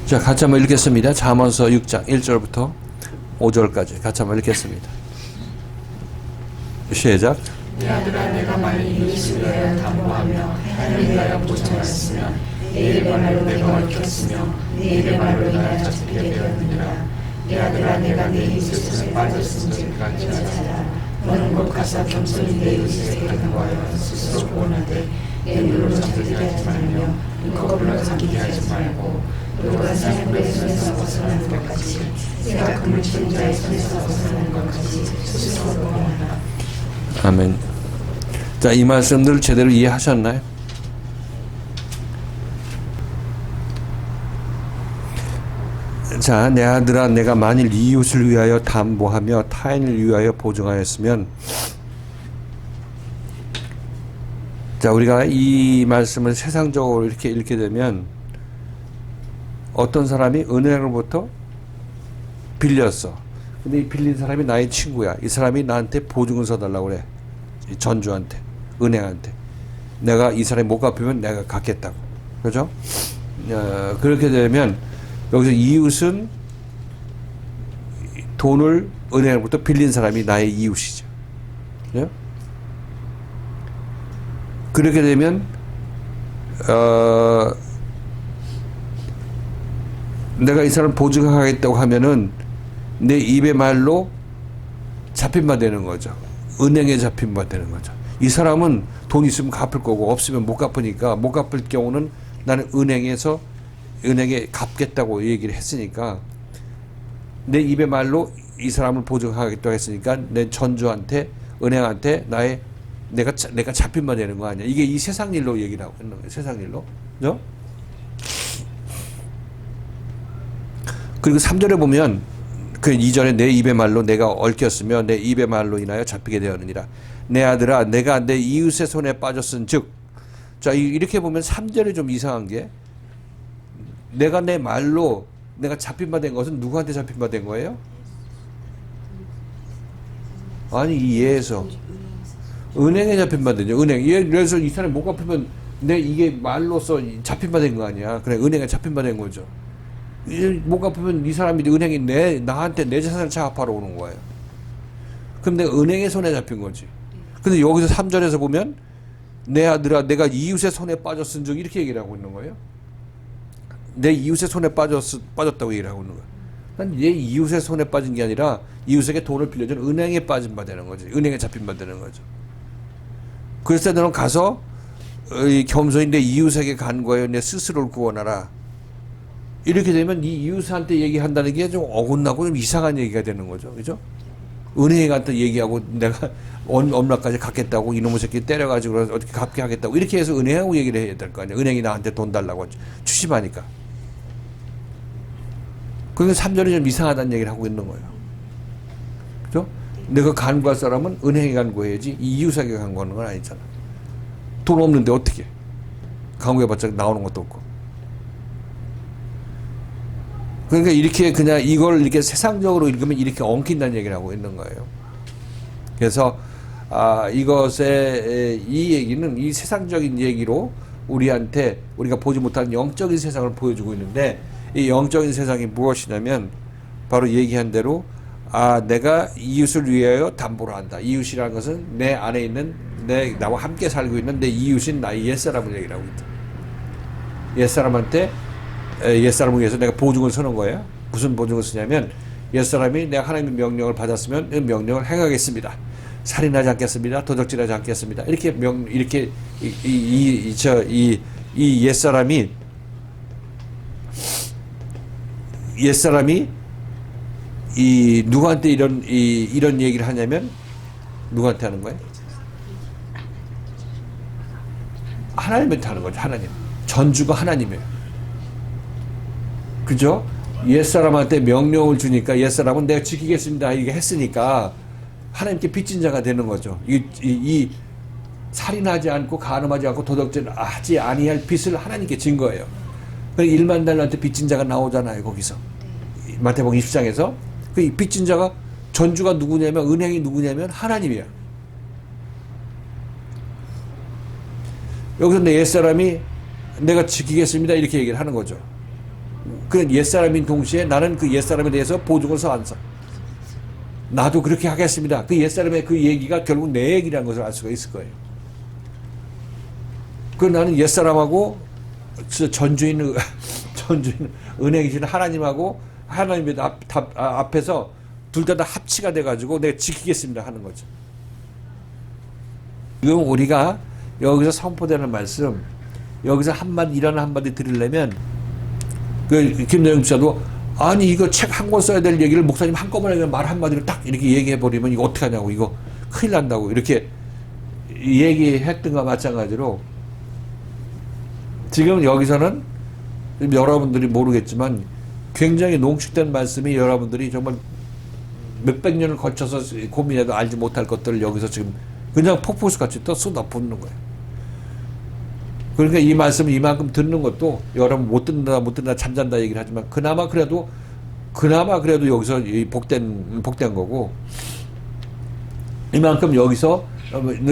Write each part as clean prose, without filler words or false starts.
자, 같이 한번 읽겠습니다. 잠언서 6장 1절부터 5절까지 같이 한번 읽겠습니다. 시작. 내 아들아, 내가 만일 이웃을 위하여 담보하며 하나님을 위하여 보증하였으면 내 입의 말로 내가 얽혔으며 내 입의 말로 인하여 잡히게 되었느니라. 내 아들아, 내가 내 이웃의 손에 빠졌은즉 찾아라. 너는 곧 가서 겸손히 내 이웃에게 간구하여 스스로 구원하되 내 눈으로 잠들게 하지 말며 거울로 잠기게 하지 말고 너가 사냥꾼의 손에서 벗어나는 것 같이 새가 그물 치는 자의 손에서 벗어나는 것 같이 스스로 구원하라. 아멘. 자, 이 말씀들 제대로 이해하셨나요? 자, 내 아들아, 내가 만일 이웃을 위하여 담보하며 타인을 위하여 보증하였으면, 자, 우리가 이 말씀을 세상적으로 이렇게 읽게 되면 어떤 사람이 은행으로부터 빌렸어. 근데 이 빌린 사람이 나의 친구야. 이 사람이 나한테 보증을 서달라고 그래. 이 전주한테, 은행한테. 내가 이 사람이 못 갚으면 내가 갚겠다고. 그죠? 그렇게 되면 여기서 이웃은 돈을 은행으로부터 빌린 사람이 나의 이웃이죠. 그죠? 그렇게 되면 내가 이 사람을 보증하겠다고 하면은 내 입의 말로 잡힌바 되는 거죠. 은행에 잡힌바 되는 거죠. 이 사람은 돈 있으면 갚을 거고 없으면 못 갚으니까 못 갚을 경우는 나는 은행에 갚겠다고 얘기를 했으니까 내 입의 말로 이 사람을 보증하겠다고 했으니까 내 전주한테 은행한테 내가 잡힌바 되는 거 아니야. 이게 이 세상 일로 얘기를 하고 있는 거예요. 세상 일로. 그죠? 그리고 3절에 보면 그 이전에 내 입의 말로 내가 얽혔으며 내 입의 말로 인하여 잡히게 되었느니라. 내 아들아, 내가 내 이웃의 손에 빠졌은즉. 자, 이렇게 보면 3절이 좀 이상한 게 내가 내 말로 내가 잡힌 바 된 것은 누구한테 잡힌 바 된 거예요? 아니, 이 예에서 은행에 잡힌 바 되죠. 은행. 예를 들어서 이 사람이 못 갚으면 이게 말로써 잡힌 바 된 거 아니야. 그래, 은행에 잡힌 바 된 거죠. 못 갚으면 이 사람이 은행이 나한테 내 재산을 차압하러 오는 거예요. 그럼 내가 은행의 손에 잡힌 거지. 근데 여기서 3절에서 보면 내 아들아, 내가 이웃의 손에 빠졌은즉 이렇게 얘기를 하고 있는 거예요. 내 이웃의 손에 빠졌다고 얘기를 하고 있는 거예요. 난 내 이웃의 손에 빠진 게 아니라 이웃에게 돈을 빌려준 은행에 빠진 바 되는 거지. 은행에 잡힌 바 되는 거죠. 그래서 너는 가서 겸손히 내 이웃에게 간구하여 내 스스로를 구원하라. 이렇게 되면 이 이웃한테 얘기한다는 게 좀 어긋나고 좀 이상한 얘기가 되는 거죠. 그죠? 은행한테 얘기하고 내가 엄마까지 갚겠다고 이놈의 새끼 때려가지고 어떻게 갚게 하겠다고 이렇게 해서 은행하고 얘기를 해야 될 거 아니야. 은행이 나한테 돈 달라고 추심하니까. 그러니까 3절이 좀 이상하다는 얘기를 하고 있는 거예요. 그죠? 내가 간구할 사람은 은행에 간구해야지 이 이웃에게 간구하는 건 아니잖아. 돈 없는데 어떻게 간구해봤자 나오는 것도 없고. 그러니까 이렇게 그냥 이걸 이렇게 세상적으로 읽으면 이렇게 엉킨다는 얘기를 하고 있는 거예요. 그래서 이것의 이 얘기는 이 세상적인 얘기로 우리한테 우리가 보지 못한 영적인 세상을 보여주고 있는데 이 영적인 세상이 무엇이냐면 바로 얘기한 대로 내가 이웃을 위하여 담보를 한다. 이웃이라는 것은 내 안에 있는 나와 함께 살고 있는 내 이웃인 나의 옛사람을 얘기를 하고 있다. 옛사람을 위해서 내가 보증을 서는 거예요. 무슨 보증을 쓰냐면 옛사람이 내가 하나님의 명령을 받았으면 이 명령을 행하겠습니다. 살인하지 않겠습니다. 도적질하지 않겠습니다. 이렇게 이 옛사람이 이 누구한테 이런 얘기를 하냐면 누구한테 하는 거예요? 하나님한테 하는 거죠. 하나님. 전주가 하나님이에요. 그죠? 옛사람한테 명령을 주니까 옛사람은 내가 지키겠습니다. 이게 했으니까 하나님께 빚진 자가 되는 거죠. 이 살인하지 않고 간음하지 않고 도덕질하지 아니할 빚을 하나님께 진 거예요. 1만 달러한테 빚진 자가 나오잖아요. 거기서. 마태복음 20장에서. 그 빚진 자가 전주가 누구냐면 은행이 누구냐면 하나님이야. 여기서 내 옛사람이 내가 지키겠습니다. 이렇게 얘기를 하는 거죠. 그 옛사람인 동시에 나는 그 옛사람에 대해서 보증을 서 안 써. 나도 그렇게 하겠습니다. 그 옛사람의 그 얘기가 결국 내 얘기라는 것을 알 수가 있을 거예요. 그 나는 옛사람하고 전주인 은혜이신 하나님하고 하나님의 앞에서 둘 다 합치가 돼가지고 내가 지키겠습니다 하는 거죠. 지금 우리가 여기서 선포되는 말씀, 여기서 한마디 이런 한마디 드리려면 그 김대중 목사도 아니 이거 책 한 권 써야 될 얘기를 목사님 한꺼번에 그냥 말 한마디로 딱 이렇게 얘기해 버리면 이거 어떻게 하냐고, 이거 큰일 난다고 이렇게 얘기했던 것과 마찬가지로 지금 여기서는 여러분들이 모르겠지만 굉장히 농축된 말씀이 여러분들이 정말 몇백 년을 거쳐서 고민해도 알지 못할 것들을 여기서 지금 그냥 폭포수같이 또 쏟아붓는 거예요. 그러니까 이 말씀을 이만큼 듣는 것도 여러분 못 듣는다 잠잔다 얘기를 하지만 그나마 그래도 여기서 이 복된 거고, 이만큼 여기서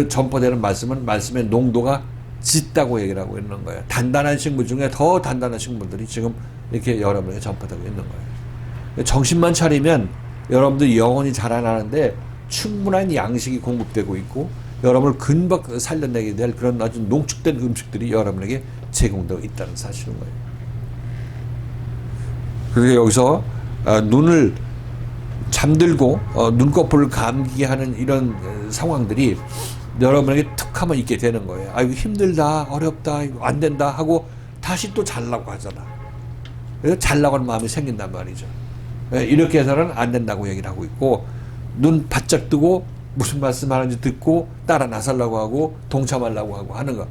전파되는 말씀은 말씀의 농도가 짙다고 얘기를 하고 있는 거예요. 단단한 식물 중에 더 단단한 식물들이 지금 이렇게 여러분에게 전파되고 있는 거예요. 정신만 차리면 여러분들 영혼이 자라나는데 충분한 양식이 공급되고 있고 여러분을 근박 살려내게 될 그런 아주 농축된 음식들이 여러분에게 제공되고 있다는 사실인 거예요. 그래서 여기서 눈을 잠들고 눈꺼풀을 감기게 하는 이런 상황들이 여러분에게 툭 하면 있게 되는 거예요. 아이고 힘들다, 어렵다, 이거 안 된다 하고 다시 또 잘라고 하잖아. 그래서 잘라고 하는 마음이 생긴단 말이죠. 이렇게 해서는 안 된다고 얘기를 하고 있고, 눈 바짝 뜨고 무슨 말씀하는지 듣고 따라 나서려고 하고 동참하려고 하고 하는 거,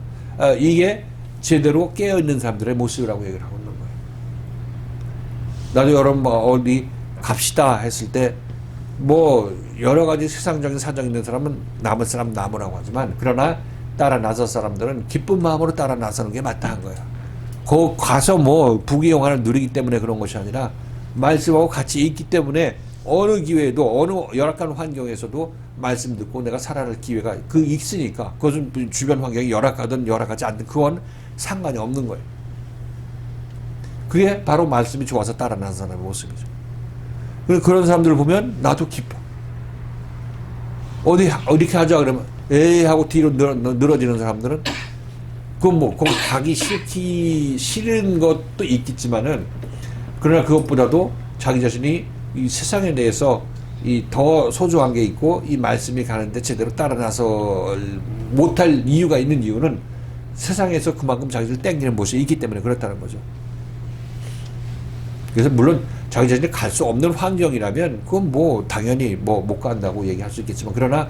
이게 제대로 깨어있는 사람들의 모습이라고 얘기를 하고 있는 거예요. 나도 여러분 어디 갑시다 했을 때 뭐 여러 가지 세상적인 사정 있는 사람은 남을 사람 남으라고 하지만, 그러나 따라 나설 사람들은 기쁜 마음으로 따라 나서는 게 마땅한 거야. 거 가서 뭐 부귀영화를 누리기 때문에 그런 것이 아니라 말씀하고 같이 있기 때문에 어느 기회에도 어느 열악한 환경에서도 말씀 듣고 내가 살아갈 기회가 있으니까, 그것은 주변 환경이 열악하든 열악하지 않든 그건 상관이 없는 거예요. 그게 바로 말씀이 좋아서 따라 나선 사람의 모습이죠. 그런 사람들을 보면 나도 기뻐. 어디 이렇게 하자 그러면 에이 하고 뒤로 늘어지는 사람들은 그건 뭐 거기 가기 싫은 것도 있겠지만은, 그러나 그것보다도 자기 자신이 이 세상에 대해서 이 더 소중한 게 있고 이 말씀이 가는데 제대로 따라 나서 못할 이유가 있는 이유는 세상에서 그만큼 자기를 땡기는 모습이 있기 때문에 그렇다는 거죠. 그래서 물론 자기 자신이 갈 수 없는 환경이라면 그건 뭐 당연히 뭐 못 간다고 얘기할 수 있겠지만, 그러나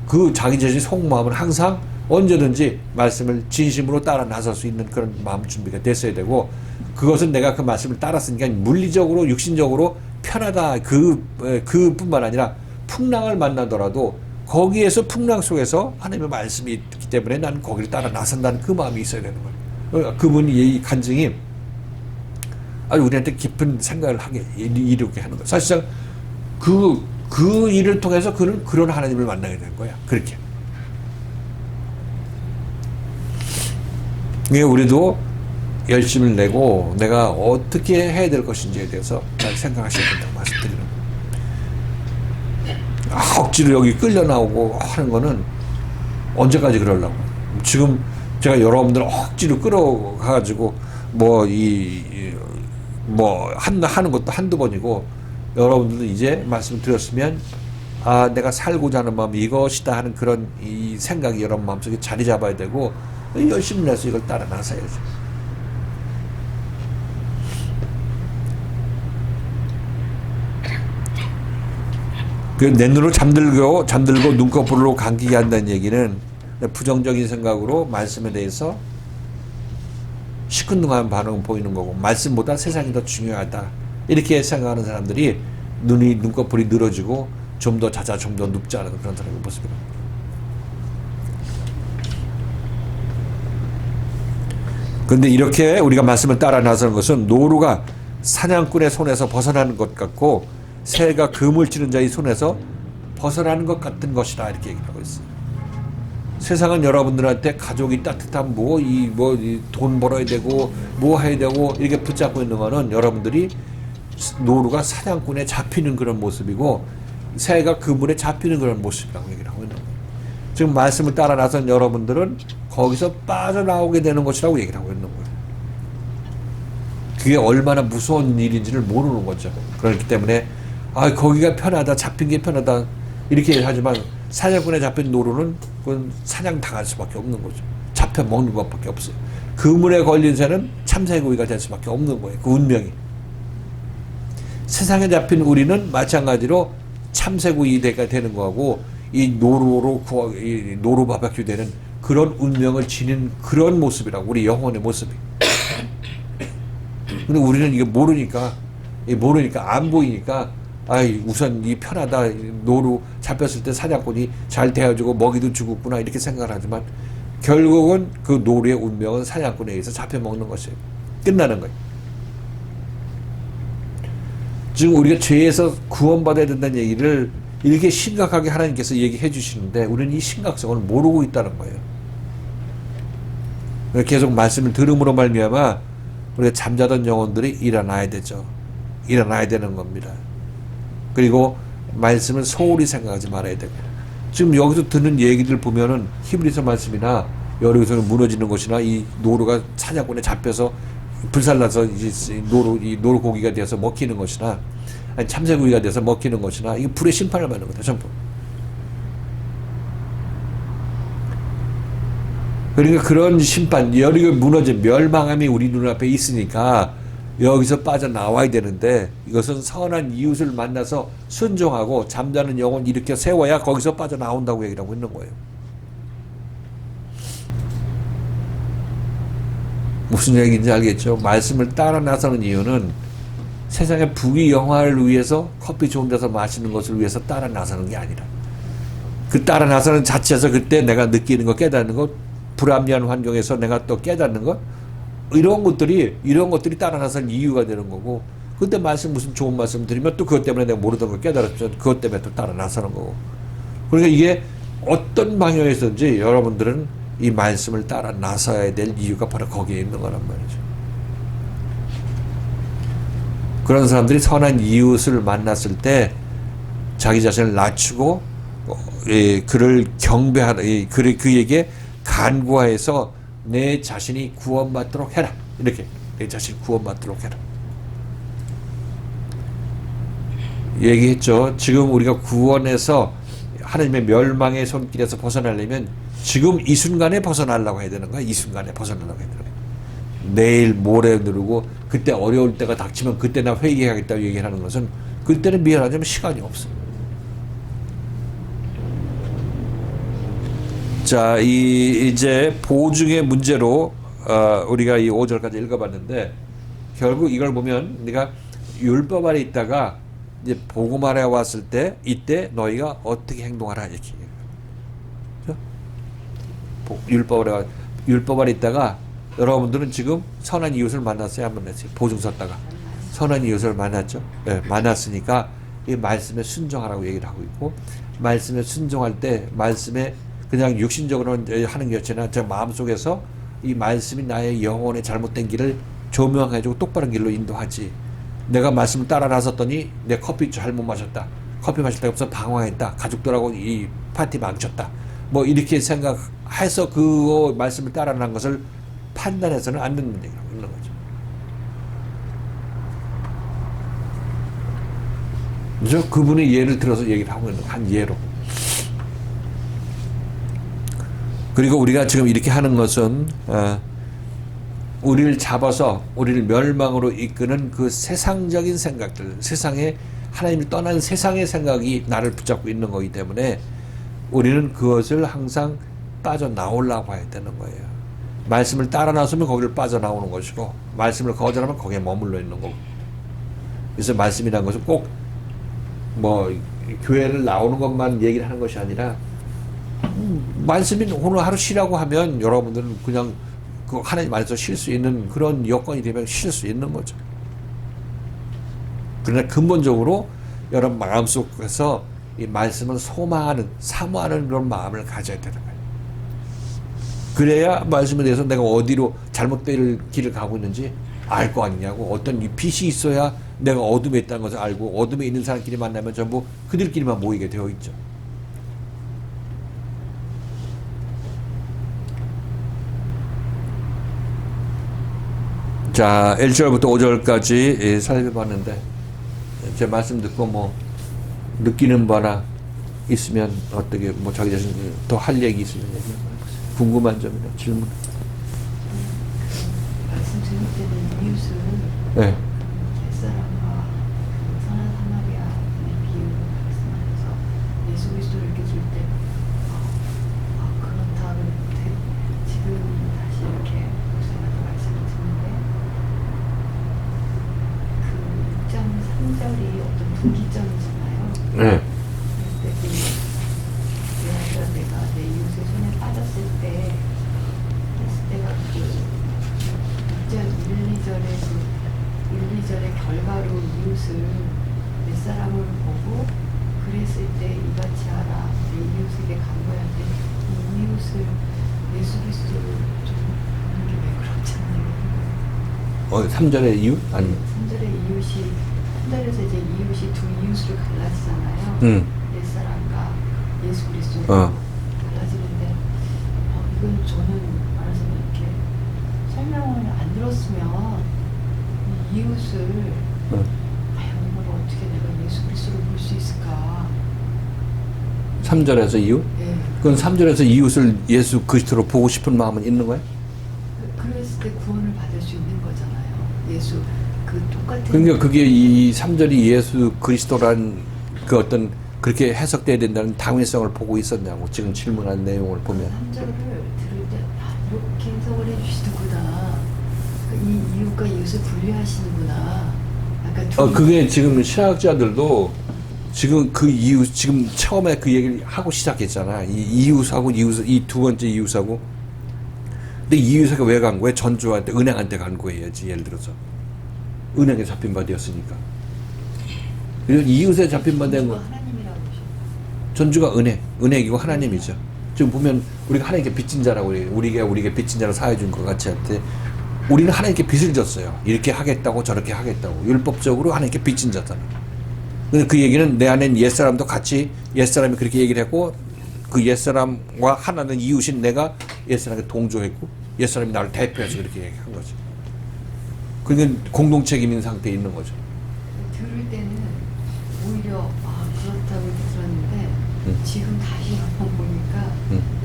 그 자기 자신의 속마음은 항상 언제든지 말씀을 진심으로 따라 나설 수 있는 그런 마음 준비가 됐어야 되고, 그것은 내가 그 말씀을 따랐으니까 물리적으로 육신적으로 편하다 그뿐만 아니라 풍랑을 만나더라도 거기에서 풍랑 속에서 하나님의 말씀이 있기 때문에 나는 거기를 따라 나선다는 그 마음이 있어야 되는 거예요. 그분이 이 간증이 아주 우리한테 깊은 생각을 이루게 하는 거예요. 사실상 그 일을 통해서 그는 그런 하나님을 만나게 된 거야. 그렇게. 우리도 열심을 내고 내가 어떻게 해야 될 것인지에 대해서 잘 생각하셔야 된다고 말씀드리는 거예요. 억지로 여기 끌려 나오고 하는 거는 언제까지 그러려고. 지금 제가 여러분들 억지로 끌어가가지고 하는 것도 한두 번이고, 여러분들도 이제 말씀을 드렸으면 아 내가 살고자 하는 마음 이것이다 하는 그런 이 생각이 여러분 마음속에 자리 잡아야 되고 열심히 내서 이걸 따라 나서야죠. 내 눈을 잠들고 눈꺼풀로 감기게 한다는 얘기는 부정적인 생각으로 말씀에 대해서 시큰둥한 반응을 보이는 거고, 말씀보다 세상이 더 중요하다 이렇게 생각하는 사람들이 눈꺼풀이 늘어지고 좀 더 좀 더 눕지 않은 그런 사람의 모습입니다. 그런데 이렇게 우리가 말씀을 따라 나서는 것은 노루가 사냥꾼의 손에서 벗어나는 것 같고 새가 금을 치는 자의 손에서 벗어나는 것 같은 것이다 이렇게 얘기를 하고 있어요. 세상은 여러분들한테 가족이 따뜻한 돈 벌어야 되고 뭐 해야 되고 이렇게 붙잡고 있는 거는 여러분들이 노루가 사냥꾼에 잡히는 그런 모습이고 새가 그물에 잡히는 그런 모습이라고 얘기를 하고 있는 거예요. 지금 말씀을 따라 나선 여러분들은 거기서 빠져나오게 되는 것이라고 얘기를 하고 있는 거예요. 그게 얼마나 무서운 일인지를 모르는 거죠. 그렇기 때문에 거기가 편하다, 잡힌 게 편하다 이렇게 하지만 사냥꾼에 잡힌 노루는 그건 사냥 당할 수밖에 없는 거죠. 잡혀 먹는 것밖에 없어요. 그물에 걸린 새는 참새구이가 될 수밖에 없는 거예요. 그 운명이. 세상에 잡힌 우리는 마찬가지로 참새구이가 되는 거하고 이 노루 바바큐 되는 그런 운명을 지닌 그런 모습이라고, 우리 영혼의 모습이. 근데 우리는 이게 모르니까 안 보이니까 우선 이 편하다, 노루 잡혔을 때 사냥꾼이 잘 대해주고 먹이도 주겠구나 이렇게 생각을 하지만 결국은 그 노루의 운명은 사냥꾼에 의해서 잡혀먹는 것이에요. 끝나는 거예요. 지금 우리가 죄에서 구원받아야 된다는 얘기를 이렇게 심각하게 하나님께서 얘기해 주시는데 우리는 이 심각성을 모르고 있다는 거예요. 계속 말씀을 들음으로 말미암아 우리가 잠자던 영혼들이 일어나야 되죠. 일어나야 되는 겁니다. 그리고 말씀을 소홀히 생각하지 말아야 되고, 지금 여기서 듣는 얘기들 보면은 히브리서 말씀이나 여기서는 무너지는 것이나 이 노루가 사냥꾼에 잡혀서 불살라서 이 노루 고기가 돼서 먹히는 것이나 아니 참새구이가 돼서 먹히는 것이나 이게 불의 심판을 받는 거다 전부. 그러니까 그런 심판, 여리고 무너진 멸망함이 우리 눈앞에 있으니까 여기서 빠져나와야 되는데, 이것은 선한 이웃을 만나서 순종하고 잠자는 영혼 일으켜 세워야 거기서 빠져나온다고 얘기를 하고 있는 거예요. 무슨 얘기인지 알겠죠? 말씀을 따라 나서는 이유는 세상의 부귀영화를 위해서 커피 좋은 데서 마시는 것을 위해서 따라 나서는 게 아니라, 그 따라 나서는 자체에서 그때 내가 느끼는 것, 깨닫는 것, 불합리한 환경에서 내가 또 깨닫는 것, 이런 것들이 따라 나서는 이유가 되는 거고, 그때 무슨 좋은 말씀 드리면 또 그것 때문에 내가 모르던 걸 깨달았죠. 그것 때문에 또 따라 나서는 거고. 그러니까 이게 어떤 방향에서든지 여러분들은 이 말씀을 따라 나서야 될 이유가 바로 거기에 있는 거란 말이죠. 그런 사람들이 선한 이웃을 만났을 때 자기 자신을 낮추고 그를 경배하는, 그에게 간구하여서 내 자신이 구원받도록 해라. 이렇게 내 자신이 구원받도록 해라. 얘기했죠. 지금 우리가 구원해서 하나님의 멸망의 손길에서 벗어나려면 지금 이 순간에 벗어나려고 해야 되는 거야. 이 순간에 벗어나려고 해야 되는 거야. 내일 모레 누르고 그때 어려울 때가 닥치면 그때 나 회개하겠다고 얘기하는 것은, 그때는 미안하지만 시간이 없어. 자, 이제 보증의 문제로 우리가 이 5절까지 읽어봤는데, 결국 이걸 보면 네가 율법 아래 있다가 이제 복음 아래 왔을 때 이때 너희가 어떻게 행동하라 이렇게. 율법 아래 있다가 여러분들은 지금 선한 이웃을 만났어요, 안 만났어요? 보증 섰다가 선한 이웃을 만났죠. 네, 만났으니까 이 말씀에 순종하라고 얘기를 하고 있고, 말씀에 순종할 때 말씀에 그냥 육신적으로 하는 게 아니라 저 마음속에서 이 말씀이 나의 영혼의 잘못된 길을 조명해주고 똑바른 길로 인도하지. 내가 말씀을 따라 나섰더니 내 커피 잘못 마셨다, 커피 마실 데가 없어 방황했다, 가족들하고 이 파티 망쳤다, 뭐 이렇게 생각해서 그 말씀을 따라 난 것을 판단해서는 안 되는 얘기라고 있는 거죠. 그죠? 그분의 예를 들어서 얘기를 하고 있는 한 예로. 그리고 우리가 지금 이렇게 하는 것은 우리를 잡아서 우리를 멸망으로 이끄는 그 세상적인 생각들, 세상에 하나님을 떠난 세상의 생각이 나를 붙잡고 있는 거기 때문에 우리는 그것을 항상 빠져나오려고 해야 되는 거예요. 말씀을 따라 나서면 거기를 빠져나오는 것이고, 말씀을 거절하면 거기에 머물러 있는 거고. 그래서 말씀이라는 것은 꼭 뭐 교회를 나오는 것만 얘기를 하는 것이 아니라, 말씀이 오늘 하루 쉬라고 하면 여러분들은 그냥 그 하나님 안에서 쉴 수 있는 그런 여건이 되면 쉴 수 있는 거죠. 그러나 근본적으로 여러분 마음속에서 이 말씀을 소망하는, 사모하는 그런 마음을 가져야 되는 거예요. 그래야 말씀에 대해서 내가 어디로 잘못될 길을 가고 있는지 알 거 아니냐고. 어떤 빛이 있어야 내가 어둠에 있다는 것을 알고, 어둠에 있는 사람끼리 만나면 전부 그들끼리만 모이게 되어 있죠. 자, 1절부터 5절까지 살펴봤는데, 제 말씀 듣고 뭐 느끼는 바나 있으면 어떻게 뭐 자기 자신 더 할 얘기 있으면 얘기해보세요. 궁금한 점이나 질문. 말씀 드릴 때는 이웃을 네. 옛사람과 선한 사마리아인의 비유를 말씀하셔서 예수 그리스도를 이렇게 줄 때 그렇다 그랬는데 지금 다시 이렇게 목사님한테 말씀을 듣는데 그 6장 3절이 어떤 분기점이잖아요. 네. 그때 내가 내 이웃의 손에 빠졌을 때 했을 때가 그 6절 1, 2절의 결과로 이웃을 내 사람을 보고 그랬을 때 이같이 하라. 내 이웃에게 간구할 때 이 이웃을 예수 그리스도를 좀 보는 게 왜 그렇지 않나요? 3절의 이유? 아니. 3절의 이웃이 3절에서 이제 이웃이 두 이웃으로 갈라지잖아요. 옛 사람과 예수 그리스도로 갈라지는데 이건 저는 말해서 이렇게 설명을 안 들었으면 이 이웃을 과연 이걸 어떻게 내가 예수 그리스도를 볼 수 있을까? 3절에서 이유? 네. 그건 3절에서 이웃을 예수 그리스도로 보고 싶은 마음은 있는 거예요? 그랬을 때 구원을 받을 수 있는 거잖아요. 예수 그 똑같은. 그러니까 그게 이 3절이 예수 그리스도란 그 어떤 그렇게 해석돼야 된다는 당위성을 보고 있었냐고 지금 질문한 내용을 보면. 3절을 들을 때 이렇게 해석을 해주시는구나. 이 이웃과 이웃을 분리하시는구나. 약간 그게 지금 신학자들도 지금 그 이웃, 지금 처음에 그 얘기를 하고 시작했잖아. 이 이웃하고 이 두 번째 이웃하고. 근데 이웃에게 왜 간 거야? 전주한테, 은행한테 간 거예요지, 예를 들어서. 은행에 잡힌 바 되었으니까. 그리고 이웃에 잡힌 바 된 거. 하나님이라고 하셨어요. 전주가 은행이고 하나님이죠. 지금 보면 우리가 하나님께 빚진 자라고 그래요. 우리에게 빚진 자를 사해준 것 같이 할 때 우리는 하나님께 빚을 졌어요. 이렇게 하겠다고 저렇게 하겠다고. 율법적으로 하나님께 빚진 자잖아. 근데 그 얘기는 내 안엔 옛사람도 같이 옛사람이 그렇게 얘기를 했고 그 옛사람과 하나는 이웃인 내가 옛사람에게 동조했고 옛사람이 나를 대표해서 그렇게 얘기한 거죠. 그러니까 공동책임인 상태에 있는 거죠. 들을 때는 오히려 그렇다고 이렇게 들었는데 지금 다시 한번 보니까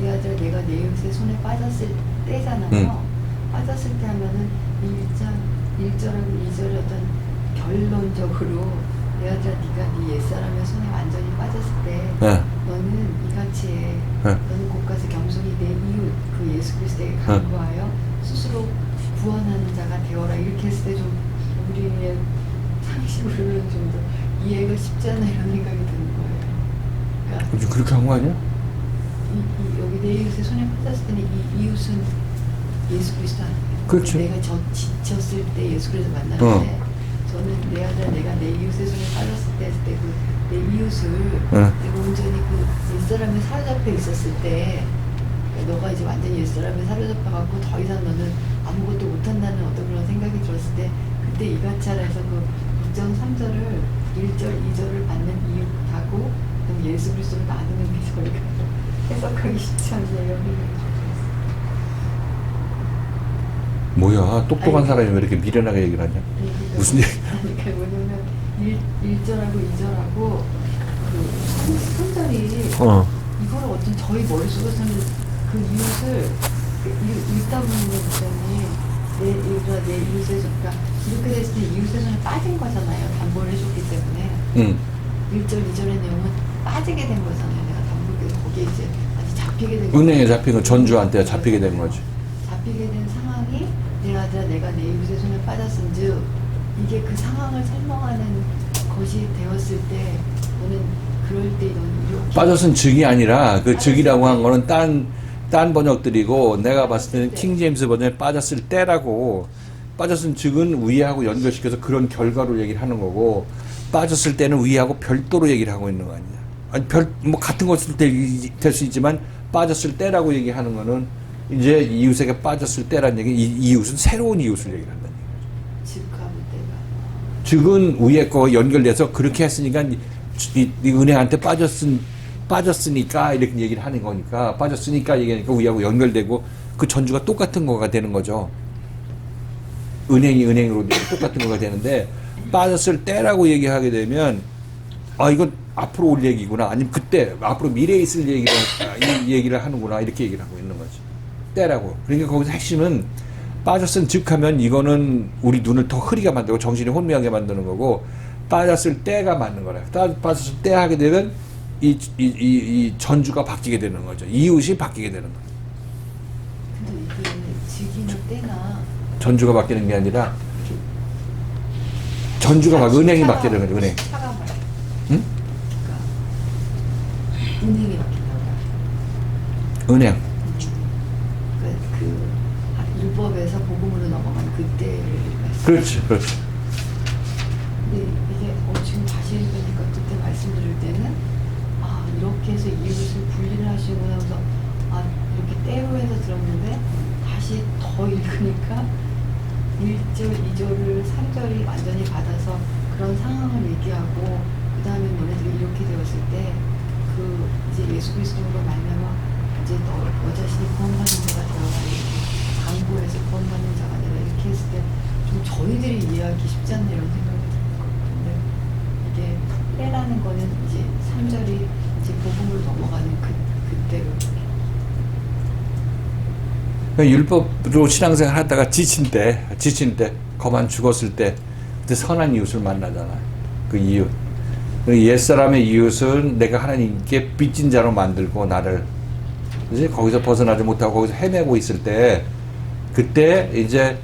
이 아들 내가 내 이웃의 손에 빠졌을 때잖아요. 빠졌을 때 하면은 1절하고 2절의 어떤 결론적으로 내 아들아 네가 네 옛사람의 손에 완전히 빠졌을 때 너는 이같이 해. 너는 곧 가서 겸손히 내 이웃 그 예수 그리스도에게 간구하여 스스로 구원하는 자가 되어라. 이렇게 했을 때 좀 우리의 상식으로는 좀 더 이해가 쉽지 않나 이런 생각이 드는 거예요. 그러니까 그렇게 한 거 아니야? 여기 내 이웃의 손에 빠졌을 때는 이 이웃은 예수 그리스도 아니에요. 그렇죠. 내가 지쳤을 때 예수 그리스도 만나는데 저는 내 아들 내가 내 이웃의 손에 빠졌을 때 했을 때 그 내 이웃을 내가 온전히 그 옛사람에 사로잡혀 있었을 때 너가 이제 완전히 옛사람에 사로잡혀갖고 더 이상 너는 아무것도 못한다는 어떤 그런 생각이 들었을 때 그때 이같이 하라 해서 그 6장 3절을 1절 2절을 받는 이웃하고 그다음 예수 그리스도를 나누는 게 저희가 해석하기 쉽지 않네요. 이런 생각이 들었어요. 뭐야 똑똑한 사람이 왜 이렇게 미련하게 얘기를 하냐? 무슨 얘기? 그러니까 뭐냐면 1절하고 2절하고 그 3절이 이거를 어떤 저희 머릿속에서는 그 이웃을 읽다 보면 목사님 내 이웃의 손 그러니까 이렇게 됐을 때 이웃의 손에 빠진 거잖아요. 담보를 해줬기 때문에 1절 2절의 내용은 빠지게 된 거잖아요. 내가 담보를 거기에 이제 아주 잡히게 된 은행에 잡힌 거 전주한테 잡히게 된 거지. 잡히게 된 상황이 내 아들아 내가 내 이웃의 손에 빠졌은즉 이게 그 상황을 설명하는 것이 되었을 때 너는 그럴 때 넌 이렇게 빠졌은 즉이 아니라 그 즉이라고 한 거는 딴 번역들이고 내가 봤을 때는 킹 제임스 버전에 빠졌을 때라고 빠졌은 즉은 위하고 연결시켜서 그런 결과로 얘기를 하는 거고 빠졌을 때는 위하고 별도로 얘기를 하고 있는 거 아니냐. 아니 뭐 같은 것일 될 수 있지만 빠졌을 때라고 얘기하는 거는 이제 이웃에게 빠졌을 때란 얘기, 이웃은 새로운 이웃을 얘기를 한다는 얘기죠. 즉하고 때가. 즉은 위에 거 연결돼서 그렇게 했으니까 이 은행한테 빠졌으니까 이렇게 얘기를 하는 거니까, 빠졌으니까 얘기하니까 위하고 연결되고 그 전주가 똑같은 거가 되는 거죠. 은행이 은행으로 똑같은 거가 되는데, 빠졌을 때라고 얘기하게 되면 아 이건 앞으로 올 얘기구나, 아니면 그때 앞으로 미래에 있을 이 얘기를 하는구나, 이렇게 얘기를 하고 있는 거지. 때라고. 그러니까 거기서 핵심은 빠졌은 즉하면 이거는 우리 눈을 더 흐리게 만들고 정신이 혼미하게 만드는 거고, 빠졌을 때가 맞는 거라. 빠졌을 때 하게 되면 이 전주가 바뀌게 되는 거죠. 이웃이 바뀌게 되는 거죠. 근데 이게 즉이나 때나 전주가 바뀌는 게 아니라 전주가 막 은행이 바뀌는 거죠. 은행. 차가 말. 응? 그러니까 은행이 바뀐다고요. 은행. 그 율법에서 복음으로 넘어간 그때를 말씀. 그렇지, 그렇지. 근데 이게 지금 다시 읽으니까 그때 말씀드릴 때는 아 이렇게 해서 이웃을 분리를 하시구나. 그래서 아 이렇게 때로 해서 들었는데 다시 더 읽으니까 1절, 2절을 3절이 완전히 받아서 그런 상황을 얘기하고, 그 다음에 너네들이 이렇게 되었을 때 그 이제 예수 그리스도로 말미암아 이제 너 자신이 구원받는 자가 되어라, 이렇게 강구해서 구원받는 자가 되라, 이렇게 했을 때 좀 저희들이 이해하기 쉽지 않네 이런 생각이 들었거든요. 이게 때라는 거는 이제 3절이 이제 복음으로 넘어가는 그때로. 율법으로 신앙생활 하다가 지친 때, 거만 죽었을 때, 그때 선한 이웃을 만나잖아. 그 이웃. 옛사람의 이웃은 내가 하나님께 빚진 자로 만들고 나를, 그지? 거기서 벗어나지 못하고 거기서 헤매고 있을 때, 그때 이제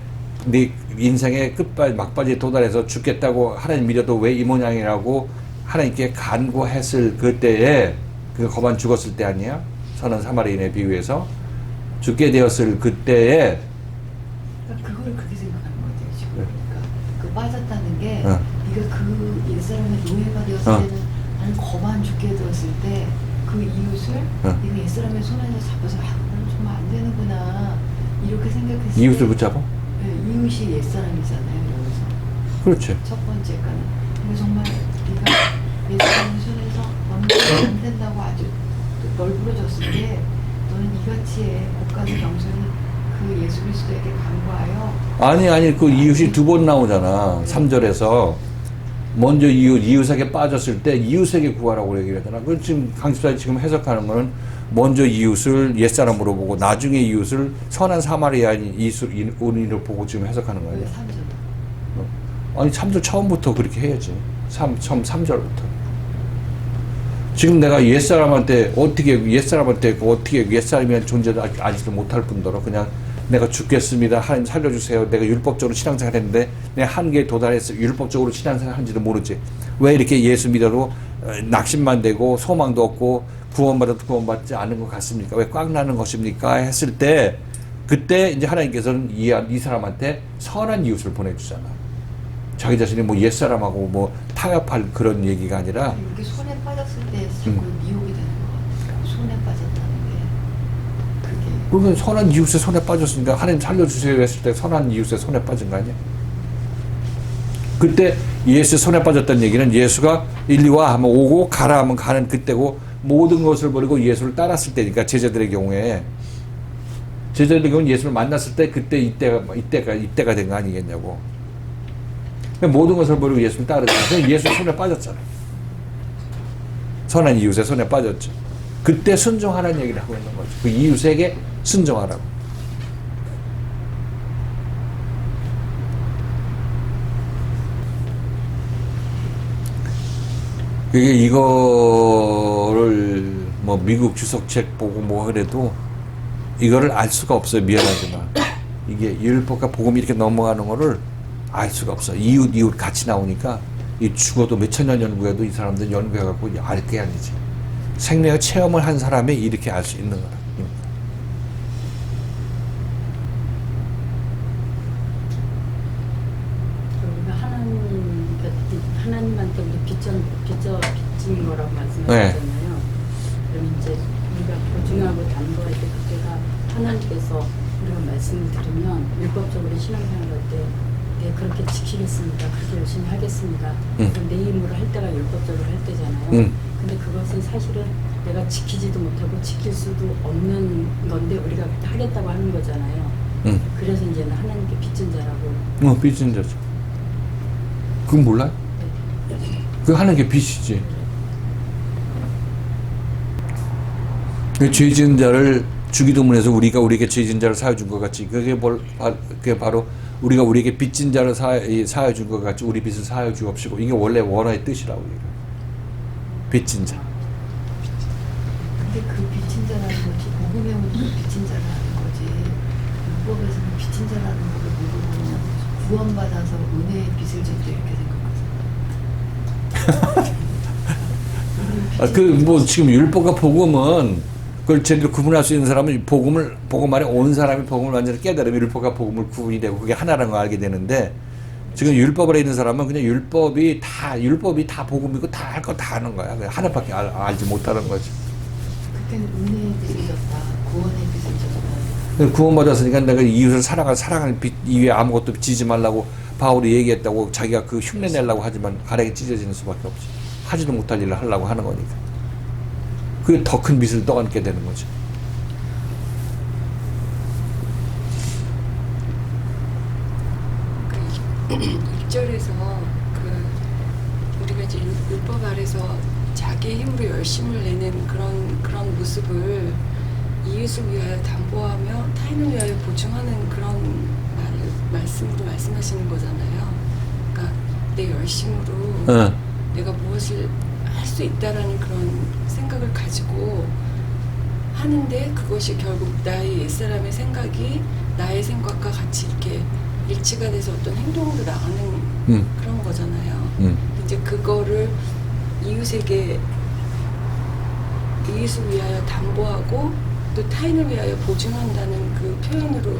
네 인생의 막바지에 도달해서 죽겠다고 하나님 믿어도 왜 이 모양이라고 하나님께 간구했을 그때에, 그 거만 죽었을 때 아니야? 선한 사마리인에 비유해서. 죽게 되었을 그때에, 그러니까 그거를 그렇게 생각하는 것 같아요 지금. 그러니까 그 빠졌다는 게 네가 그 옛사람의 노예가 되었을 때는 나는 거만 죽게 되었을 때 그 이웃을 네가 옛사람의 손에서 잡아서 나는 정말 안 되는구나 이렇게 생각했을 이웃을 때, 붙잡아? 네, 이웃이 옛사람이잖아요 여기서. 그렇지. 첫 번째가는 근데 정말 네가 옛사람의 손에서 너는 안 된다고 아주 널브러졌을 때 너는 이같이 복가는 영성이 그 예수 그리스도에게 간구하여. 아니, 그 이웃이 두 번 나오잖아. 3절에서. 먼저 이웃에게 빠졌을 때 이웃에게 구하라고 얘기를 하잖아. 그 지금 강집사님 지금 해석하는 거는 먼저 이웃을 옛사람으로 보고 나중에 이웃을 선한 사마리아인 이웃으로 보고 지금 해석하는 거예요. 왜 3절? 아니, 3절 처음부터 그렇게 해야지. 처음 3절부터. 지금 내가 옛사람한테 어떻게 옛사람이라는 존재도 아직도 못할 뿐더러 그냥 내가 죽겠습니다, 하나님 살려주세요, 내가 율법적으로 신앙생활 했는데 내 한계에 도달해서 율법적으로 신앙생활 하는지도 모르지. 왜 이렇게 예수 믿어도 낙심만 되고 소망도 없고 구원받아도 구원받지 않은 것 같습니까? 왜 꽉 나는 것입니까? 했을 때 그때 이제 하나님께서는 이 사람한테 선한 이웃을 보내주잖아. 자기 자신이 뭐 옛사람하고 뭐 타협할 그런 얘기가 아니라, 이렇게 손에 빠졌을 때 자꾸 미혹이 되는 것 같아요. 손에 빠졌다는 게 그게. 그러면 선한 이웃의 손에 빠졌으니까 하나님 살려주세요 했을 때 선한 이웃의 손에 빠진 거 아니야? 그때 예수의 손에 빠졌다는 얘기는 예수가 일리와 하면 오고 가라 하면 가는 그때고, 모든 것을 버리고 예수를 따랐을 때니까. 제자들의 경우는 예수를 만났을 때 그때 이때가 된 거 아니겠냐고. 모든 것을 버리고 예수를 따르잖아. 예수 손에 빠졌잖아. 선한 이웃의 손에 빠졌죠. 그때 순종하라는 얘기를 하고 있는 거죠. 그 이웃에게 순종하라고. 이거를 뭐 미국 주석책 보고 뭐 그래도 이거를 알 수가 없어요. 미안하지만 이게 율법과 복음이 이렇게 넘어가는 거를 알 수가 없어. 이웃 같이 나오니까 이 죽어도 몇천 년 연구해도 이 사람들 연구해갖고 알 게 아니지. 생명의 체험을 한 사람이 이렇게 알 수 있는 거라. 우리가 하나님한테 우리 빚진 거라고 말씀하셨잖아요. 네. 그럼 이제 우리가 보증하고 담보할 때 그때가 하나님께서 우리가 말씀을 들으면 율법적으로 신앙생활 할 때 네, 그렇게 지키겠습니다. 그렇게 열심히 하겠습니다. 그래서 내 힘으로 할 때가 율법적으로 할 때잖아요. 근데 그것은 사실은 내가 지키지도 못하고 지킬 수도 없는 건데 우리가 하겠다고 하는 거잖아요. 그래서 이제는 하나님께 빚진 자라고. 빚진 자죠. 그건 몰라요? 그 하는 게 빚이지. 그 죄 지은 자를 주기도문에서 우리가 우리에게 죄 지은 자를 사하여 준 것 같이 그게 바로 우리가 우리에게 빚진 자를 사하여 준 것 같이 우리 빚을 사하여 주옵시고 이게 원래 원어의 뜻이라고 얘기해요. 빚진 자. 근데 그 빚진 자라는 것이 복음에 오는 빚진 자라는 거지 율법에서는 빚진 자라는 것을 모르고 구원받아서 은혜의 빚을 졌다 이렇게 생각하거든. 지금 율법과 복음은 그걸 제대로 구분할 수 있는 사람은 복음 안에 온 사람이 복음을 완전히 깨달으면 율법과 복음을 구분이 되고 그게 하나라는 걸 알게 되는데 지금 율법 안에 있는 사람은 그냥 율법이 다 복음이고 다 할 거 다 하는 거야. 그냥 하나밖에 알지 못하는 거지. 그때는 은혜의 빚을 졌다. 구원의 빚을 졌다. 구원받았으니까 내가 이웃을 사랑하는 빚 이외에 아무것도 지지 말라고 바울이 얘기했다고 자기가 그 흉내 내려고 하지만 가랭이 찢어지는 수밖에 없지. 하지도 못할 일을 하려고 하는 거니까. 그게 더 큰 빚을 떠안게 되는 거지. 그 1절에서 우리가 이제 율법 아래서 자기의 힘으로 열심을 내는 그런 모습을 이웃을 위하여 담보하며 타인을 위하여 보증하는 그런 말씀으로 말씀하시는 거잖아요. 그러니까 내 열심으로 내가 무엇을 할 수 있다라는 그런 생각을 가지고 하는데 그것이 결국 나의 옛사람의 생각이 나의 생각과 같이 이렇게 일치가 돼서 어떤 행동으로 나가는 그런 거잖아요. 이제 그거를 이웃을 위하여 담보하고 또 타인을 위하여 보증한다는 그 표현으로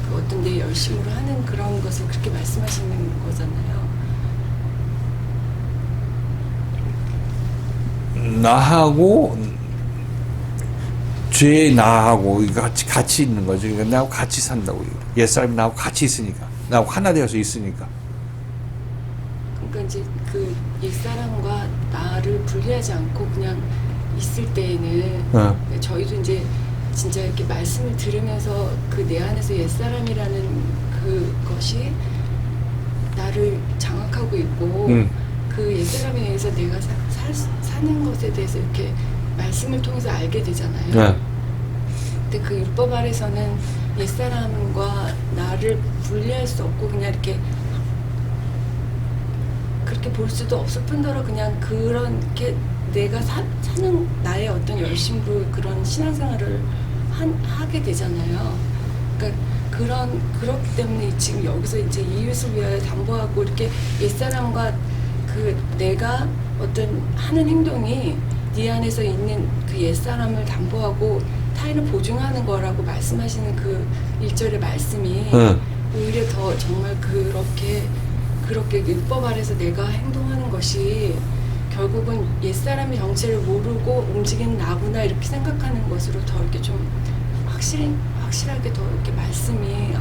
그 어떤 내 열심으로 하는 그런 것을 그렇게 말씀하시는 거잖아요. 나하고 죄 나하고 같이 있는 거죠. 그러니까 나하고 같이 산다고. 옛사람이 나하고 같이 있으니까. 나하고 하나 되어서 있으니까. 그러니까 이제 그 옛사람과 나를 분리하지 않고 그냥 있을 때에는 저희도 이제 진짜 이렇게 말씀을 들으면서 그 내 안에서 옛사람이라는 그것이 나를 장악하고 있고 그 옛사람에 의해서 내가 사는 것에 대해서 이렇게 말씀을 통해서 알게 되잖아요. 근데 그 율법 아래서는 옛사람과 나를 분리할 수 없고 그냥 이렇게 그렇게 볼 수도 없을 뿐더러 그냥 그렇게 내가 사는 나의 어떤 열심으로 그런 신앙생활을 하게 되잖아요. 그러니까 그렇기 때문에 지금 여기서 이제 이웃을 위하여 담보하고 이렇게 옛사람과 그 내가 어떤 하는 행동이 네 안에서 있는 그 옛사람을 담보하고 타인을 보증하는 거라고 말씀하시는 그 1절의 말씀이 오히려 더 정말 그렇게 율법 아래서 내가 행동하는 것이 결국은 옛사람의 정체를 모르고 움직이는 나구나 이렇게 생각하는 것으로 더 이렇게 좀 확실하게 더 이렇게 말씀이 이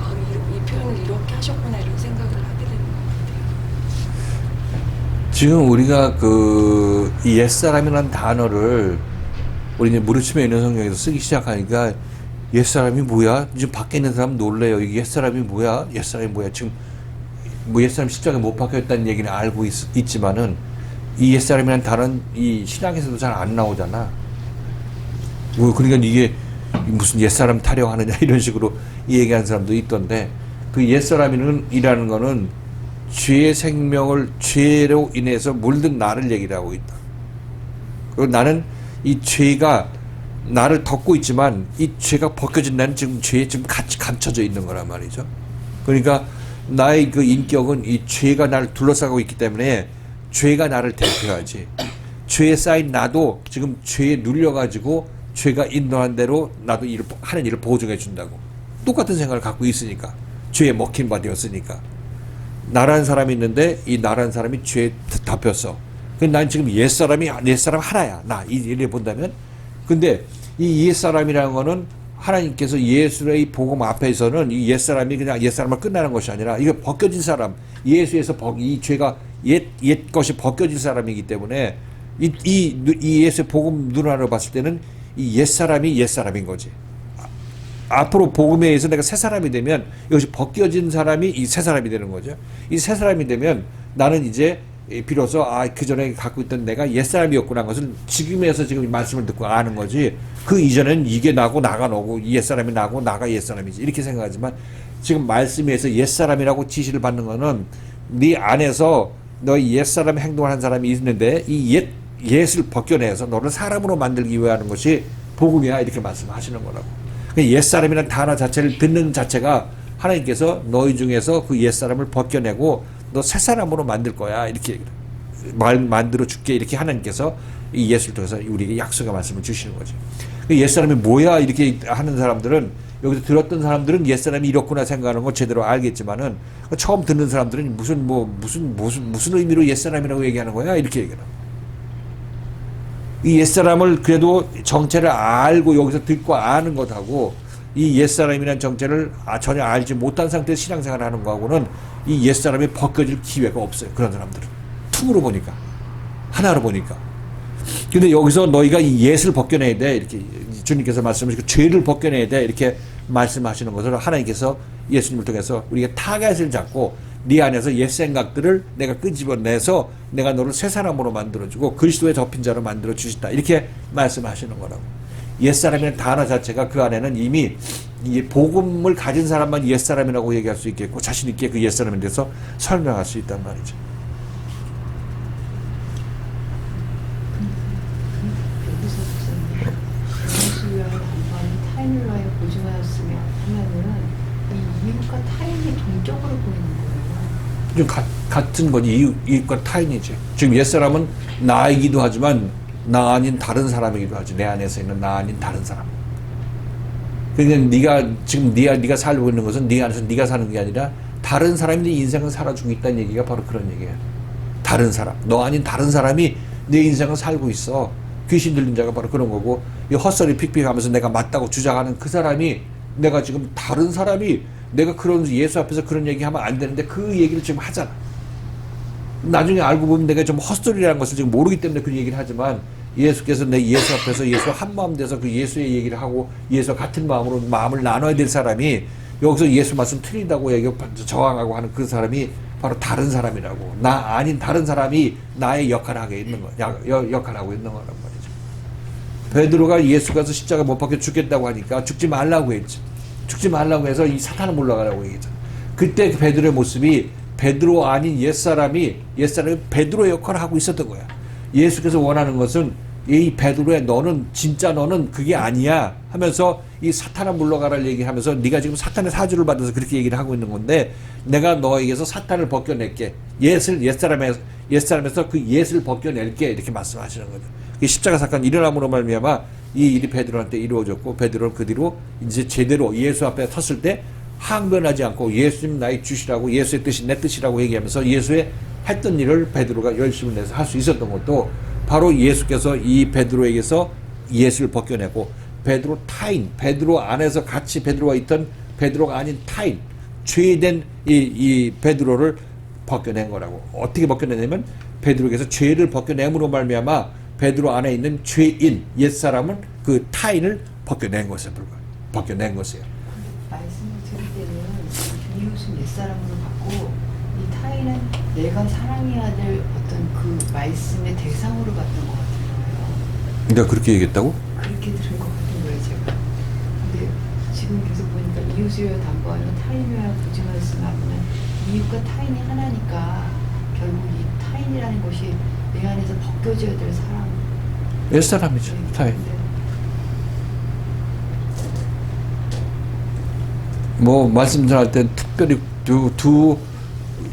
표현을 이렇게 하셨구나 이런 생각을 하게 되는 것 같아요. 지금 우리가 이 옛사람이라는 단어를 우리 이제 무르침에 있는 성경에서 쓰기 시작하니까 옛사람이 뭐야? 지금 밖에 있는 사람 놀래요. 이게 옛사람이 뭐야? 옛사람이 뭐야? 지금 뭐 옛사람 십자가에 못 박혀있다는 얘기는 알고 있지만은 이 옛사람이라는 단어는 이 신학에서도 잘 안 나오잖아. 그러니까 이게 무슨 옛사람 타령하느냐 이런 식으로 얘기하는 사람도 있던데 그 옛사람이라는 거는 죄의 생명을 죄로 인해서 물든 나를 얘기를 하고 있다. 그리고 나는 이 죄가 나를 덮고 있지만 이 죄가 벗겨진 나는 지금 죄에 지금 같이 감춰져 있는 거란 말이죠. 그러니까 나의 그 인격은 이 죄가 나를 둘러싸고 있기 때문에 죄가 나를 대표하지. 죄에 쌓인 나도 지금 죄에 눌려가지고 죄가 인도한 대로 나도 하는 일을 보증해 준다고. 똑같은 생각을 갖고 있으니까. 죄에 먹힌 바 되었으니까. 나라는 사람이 있는데 이 나라는 사람이 죄에 덮였어. 난 지금 옛사람 하나야. 나 이래 본다면. 근데 이 옛사람이라는 거는 하나님께서 예수의 복음 앞에서는 이 옛사람이 그냥 옛사람을 끝나는 것이 아니라 이거 벗겨진 사람, 예수에서 이 죄가 옛 것이 벗겨진 사람이기 때문에 이 예수의 복음 눈으로 봤을 때는 이 옛사람이 옛사람인 거지. 앞으로 복음에 의해서 내가 새 사람이 되면 이것이 벗겨진 사람이 이 새 사람이 되는 거죠. 이 새 사람이 되면 나는 이제 비로소 그 전에 갖고 있던 내가 옛사람이었구나 하는 것을 지금에서 지금 말씀을 듣고 아는 거지. 그 이전엔 이게 나고 나가 너고 옛사람이 나고 나가 옛사람이지 이렇게 생각하지만 지금 말씀에서 옛사람이라고 지시를 받는 거는 네 안에서 너의 옛사람 행동을 한 사람이 있는데 이 옛을 벗겨내서 너를 사람으로 만들기 위해 하는 것이 복음이야 이렇게 말씀하시는 거라고. 옛사람이라는 단어 자체를 듣는 자체가 하나님께서 너희 중에서 그 옛사람을 벗겨내고 너 새 사람으로 만들 거야 이렇게 만들어 줄게 이렇게 하나님께서 이 예수를 통해서 우리에게 약속의 말씀을 주시는 거죠. 옛사람이 뭐야 이렇게 하는 사람들은 여기서 들었던 사람들은 옛사람이 이렇구나 생각하는 거 제대로 알겠지만은 처음 듣는 사람들은 무슨 의미로 옛사람이라고 얘기하는 거야 이렇게 얘기하는 거야. 이 옛사람을 그래도 정체를 알고 여기서 듣고 아는 것하고 이 옛사람이라는 정체를 전혀 알지 못한 상태에서 신앙생활을 하는 거하고는 이 옛사람이 벗겨질 기회가 없어요. 그런 사람들은. 퉁으로 보니까. 하나로 보니까. 근데 여기서 너희가 이 옛을 벗겨내야 돼. 이렇게 주님께서 말씀하시고 죄를 벗겨내야 돼. 이렇게 말씀하시는 것을 하나님께서 예수님을 통해서 우리가 타겟을 잡고 네 안에서 옛 생각들을 내가 끄집어내서 내가 너를 새 사람으로 만들어주고 그리스도에 덮인 자로 만들어주시다. 이렇게 말씀하시는 거라고. 옛사람이라는 단어 자체가 그 안에는 이미 이 복음을 가진 사람만 옛사람이라고 얘기할 수 있겠고 자신 있게 그 옛사람에 대해서 설명할 수 있단 말이죠. 예수여 단번에 타인을 위하여 보증하였으며 하면은 이 이웃과 타인이 동적으로 보이는 거예요. 좀 같은 거지. 이웃과 타인이지. 지금 옛사람은 나이기도 하지만 나 아닌 다른 사람이기도 하지. 내 안에서 있는 나 아닌 다른 사람. 그러니까 네가 지금 네가 살고 있는 것은 네 안에서 네가 사는 게 아니라 다른 사람이 네 인생을 살아주고 있다는 얘기가 바로 그런 얘기예요. 다른 사람. 너 아닌 다른 사람이 내 인생을 살고 있어. 귀신 들린 자가 바로 그런 거고 이 헛소리 픽픽하면서 내가 맞다고 주장하는 그 사람이 내가 지금 다른 사람이 내가 그런 예수 앞에서 그런 얘기하면 안 되는데 그 얘기를 지금 하잖아. 나중에 알고 보면 내가 좀 헛소리라는 것을 지금 모르기 때문에 그 얘기를 하지만 예수께서 내 예수 앞에서 예수 한 마음 돼서 그 예수의 얘기를 하고 예수와 같은 마음으로 마음을 나눠야 될 사람이 여기서 예수 말씀 틀린다고 얘기하고 저항하고 하는 그 사람이 바로 다른 사람이라고. 나 아닌 다른 사람이 나의 역할을 하고 있는 거야. 역할을 하고 있는 거란 말이죠. 베드로가 예수가 십자가 못 박혀 죽겠다고 하니까 죽지 말라고 했지. 죽지 말라고 해서 이 사탄을 물러가라고 얘기했잖아. 그때 그 베드로의 모습이 베드로 아닌 옛사람이 베드로의 역할을 하고 있었던 거야. 예수께서 원하는 것은 이 베드로의 너는 진짜 너는 그게 아니야 하면서 이 사탄아 물러가라를 얘기하면서 네가 지금 사탄의 사주를 받아서 그렇게 얘기를 하고 있는 건데 내가 너에게서 사탄을 벗겨낼게. 옛사람에서 그 옛을 벗겨낼게 이렇게 말씀하시는 거죠. 십자가 사건 일어남으로 말미암아 이 일이 베드로한테 이루어졌고 베드로는 그 뒤로 이제 제대로 예수 앞에 섰을 때 항변하지 않고 예수님 나의 주시라고 예수의 뜻이 내 뜻이라고 얘기하면서 예수의 했던 일을 베드로가 열심을 내서 할 수 있었던 것도 바로 예수께서 이 베드로에게서 예수를 벗겨내고 베드로 타인, 베드로 안에서 같이 베드로가 있던 베드로가 아닌 타인, 죄된 이 베드로를 벗겨낸 거라고. 어떻게 벗겨내냐면 베드로에게서 죄를 벗겨냄으로 말미암아 베드로 안에 있는 죄인, 옛사람은 그 타인을 벗겨낸 것에 불과해요. 벗겨낸 것이에요. 말씀을 들을 때는 이웃은 옛사람으로 받고 이 타인은 내가 사랑해야 될 어떤 그 말씀의 대상으로 받는 것 같은 거예요. 내가 그렇게 얘기했다고? 그렇게 들은 것 같은 거예요, 제가. 근데 지금 계속 보니까 이웃이여 담보하며 타인이여 보증하였으면 하면은 이웃과 타인이 하나니까 결국 이 타인이라는 것이 내 안에서 벗겨져야 될 사람. 옛사람이죠. 네, 타인. 네. 뭐 말씀 전할 때 특별히 두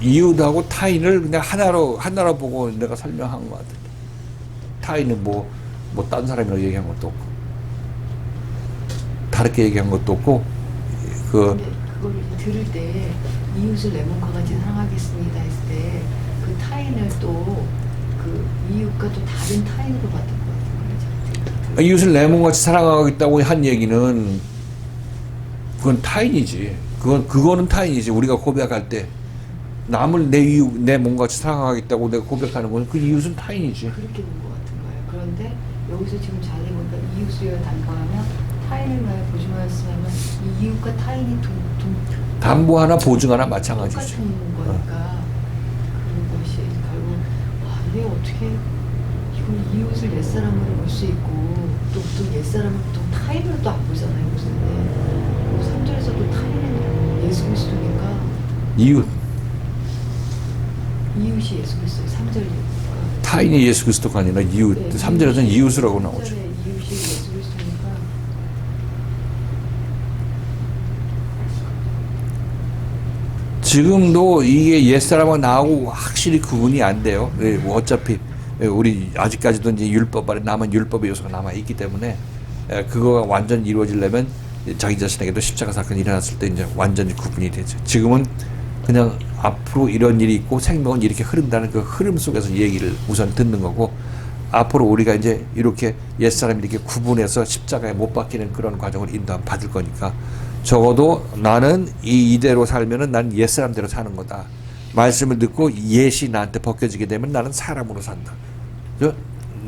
이웃하고 타인을 그냥 하나로 보고 내가 설명한 것 같은데 타인은 뭐 딴 사람이라고 얘기한 것도 없고 다르게 얘기한 것도 없고 근데 그걸 들을 때 이웃을 내 몸과 같이 사랑하겠습니다 했을 때 그 타인을 또 그 이웃과 또 다른 타인으로 받은 것 같은 거예요. 이웃을 내 몸같이 사랑하겠다고 한 얘기는 그건 타인이지. 그거는 타인이지. 우리가 고백할 때 남을 내 이유, 내 몸같이 사랑하겠다고 내가 고백하는 건 그 이웃은 타인이지. 그렇게 본 것 같은 거예요. 그런데 여기서 지금 자세히 보니까 이웃을 담보하며 타인을 위하여 보증하였으면 이 이웃과 타인이 담보하나 보증하나 마찬가지죠. 똑같은 거니까 그것이 결국 와 이게 어떻게 이건 이웃을 옛사람으로 볼 수 있고 또 옛사람을 또 타인으로 또 안 보잖아요. 무슨 3절에서도 타인은 예수 그리스도니까 이웃. 이웃이 예수 그리스도 3절 타인이 예수 그리스도가 아니라 이웃. 3절에서는 이웃이라고 나오죠. 이웃이 예수 그리스도니까 지금도 이게 옛사람하고 나하고 확실히 구분이 안 돼요. 뭐 어차피 우리 아직까지도 이제 율법 아래 남은 율법의 요소가 남아 있기 때문에 그거가 완전히 이루어지려면 자기 자신에게도 십자가 사건이 일어났을 때 이제 완전히 구분이 되죠. 지금은 그냥 앞으로 이런 일이 있고 생명은 이렇게 흐른다는 그 흐름 속에서 얘기를 우선 듣는 거고, 앞으로 우리가 이제 이렇게 옛사람이 이렇게 구분해서 십자가에 못 박히는 그런 과정을 인도함 받을 거니까, 적어도 나는 이대로 살면은 난 옛사람대로 사는 거다. 말씀을 듣고 옛이 나한테 벗겨지게 되면 나는 사람으로 산다.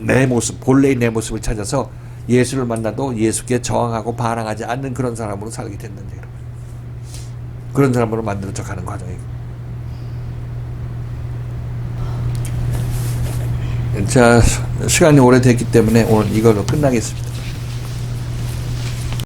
내 모습, 본래의 내 모습을 찾아서 예수를 만나도 예수께 저항하고 반항하지 않는 그런 사람으로 살게 됐는데, 그런 사람으로 만들어져 가는 과정이고. 자, 시간이 오래됐기 때문에 오늘 이걸로 끝나겠습니다.